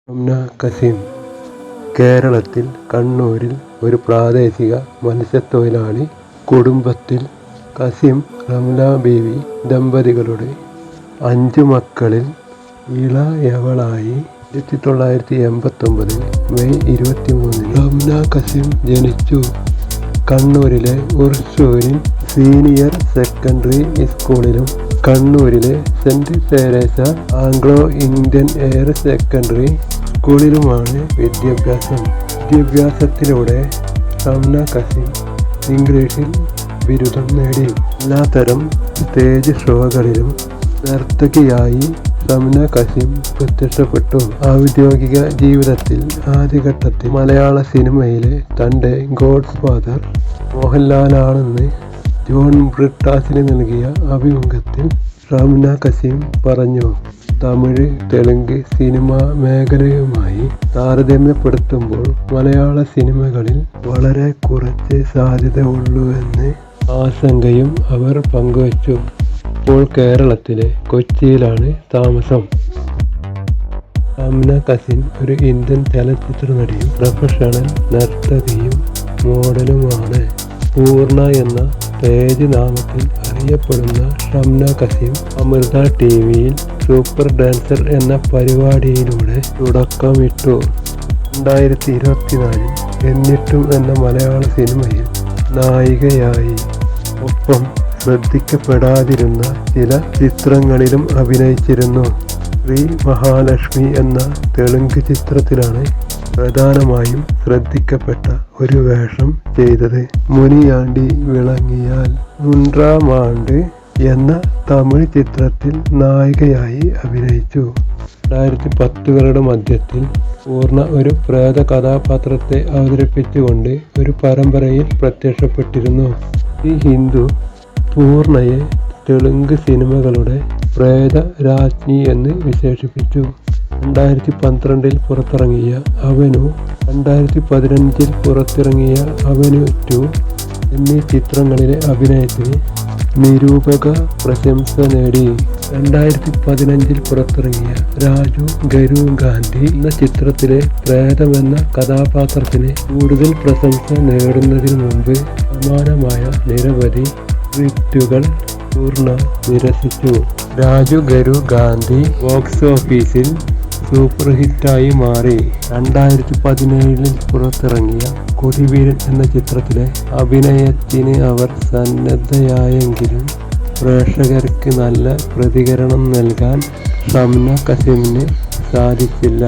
Shamna Kazem കേരളത്തിൽ കണ്ണൂരിൽ ഒരു പ്രാദേശിക മത്സ്യത്തൊഴിലാളി കുടുംബത്തിൽ കസീം റംല ബീവി ദമ്പതികളുടെ 5 മക്കളിൽ ഇളയവളായി 1989 മെയ് 23 റംന കസീം ജനിച്ചു. കണ്ണൂരിലെ ഉർസൂരിൻ സീനിയർ സെക്കൻഡറി സ്കൂളിലും കണ്ണൂരിലെ saint Teresa Anglo Indian higher secondary സ്കൂളിലുമാണ് വിദ്യാഭ്യാസത്തിലൂടെ ഷംന കസീം ഇംഗ്ലീഷിൽ ബിരുദം നേടി. എല്ലാത്തരം സ്റ്റേജ് ഷോകളിലും നർത്തകിയായി ഷംന കസീം പ്രത്യക്ഷപ്പെട്ടു. ഔദ്യോഗിക ജീവിതത്തിൽ ആദ്യഘട്ടത്തിൽ മലയാള സിനിമയിലെ തൻ്റെ ഗോഡ് ഫാദർ മോഹൻലാലാണെന്ന് ജോൺ ബ്രിട്ടാസിന് നൽകിയ അഭിമുഖത്തിൽ ഷംന കസീം പറഞ്ഞു. തമിഴ്, തെലുങ്ക് സിനിമാ മേഖലയുമായി താരതമ്യപ്പെടുത്തുമ്പോൾ മലയാള സിനിമകളിൽ വളരെ കുറച്ച് സാധ്യത ഉള്ളുവെന്ന് ആശങ്കയും അവർ പങ്കുവച്ചു. ഇപ്പോൾ കേരളത്തിലെ കൊച്ചിയിലാണ് താമസം. ഷംന കസീം ഒരു ഇന്ത്യൻ ചലച്ചിത്ര നടിയും പ്രൊഫഷണൽ നർത്തകിയും മോഡലുമാണ്. പൂർണ്ണ എന്ന സ്റ്റേജ് നാമത്തിൽ അറിയപ്പെടുന്ന ഷംന കസീം അമൃത ടിവിയിൽ സൂപ്പർ ഡാൻസർ എന്ന പരിപാടിയിലൂടെ തുടക്കമിട്ടു. 2024 എന്നിട്ടും എന്ന മലയാള സിനിമയിൽ നായികയായി. ഒപ്പം ശ്രദ്ധിക്കപ്പെടാതിരുന്ന ചില ചിത്രങ്ങളിലും അഭിനയിച്ചിരുന്നു. ശ്രീ മഹാലക്ഷ്മി എന്ന തെലുങ്ക് ചിത്രത്തിലാണ് പ്രധാനമായും ശ്രദ്ധിക്കപ്പെട്ട ഒരു വേഷം ചെയ്തത്. മുനിയാണ്ടി വിളങ്ങിയാൽ 3 എന്ന തമിഴ് ചിത്രത്തിൽ നായികയായി അഭിനയിച്ചു. 2010കളുടെ മധ്യത്തിൽ പൂർണ്ണ ഒരു പ്രേത കഥാപാത്രത്തെ അവതരിപ്പിച്ചുകൊണ്ട് ഒരു പരമ്പരയിൽ പ്രത്യക്ഷപ്പെട്ടിരുന്നു. ഈ ഹിന്ദു പൂർണ്ണയെ തെലുങ്ക് സിനിമകളുടെ പ്രേത രാജ്ഞി എന്ന് വിശേഷിപ്പിച്ചു. 2012 പുറത്തിറങ്ങിയ അവനു, 2015 പുറത്തിറങ്ങിയ അവനു 2 എന്നീ ചിത്രങ്ങളിലെ അഭിനയത്തിന് നിരൂപക പ്രശംസ നേടി. 2015 പുറത്തിറങ്ങിയ രാജു ഗരു ഗാന്ധി എന്ന ചിത്രത്തിലെ പ്രേതമെന്ന കഥാപാത്രത്തിന് കൂടുതൽ പ്രശംസ നേടുന്നതിന് മുമ്പ് സമാനമായ നിരവധി സ്ക്രിപ്റ്റുകൾ പൂർണ്ണ നിരസിച്ചു. രാജു ഗരു ഗാന്ധി ബോക്സ് ഓഫീസിൽ സൂപ്പർ ഹിറ്റായി മാറി. 2017 പുറത്തിറങ്ങിയ കൊടിവീരൻ എന്ന ചിത്രത്തിലെ അഭിനയത്തിന് അവർ സന്നദ്ധയായെങ്കിലും പ്രേക്ഷകർക്ക് നല്ല പ്രതികരണം നൽകാൻ ഷംന കസീമിന് സാധിച്ചില്ല.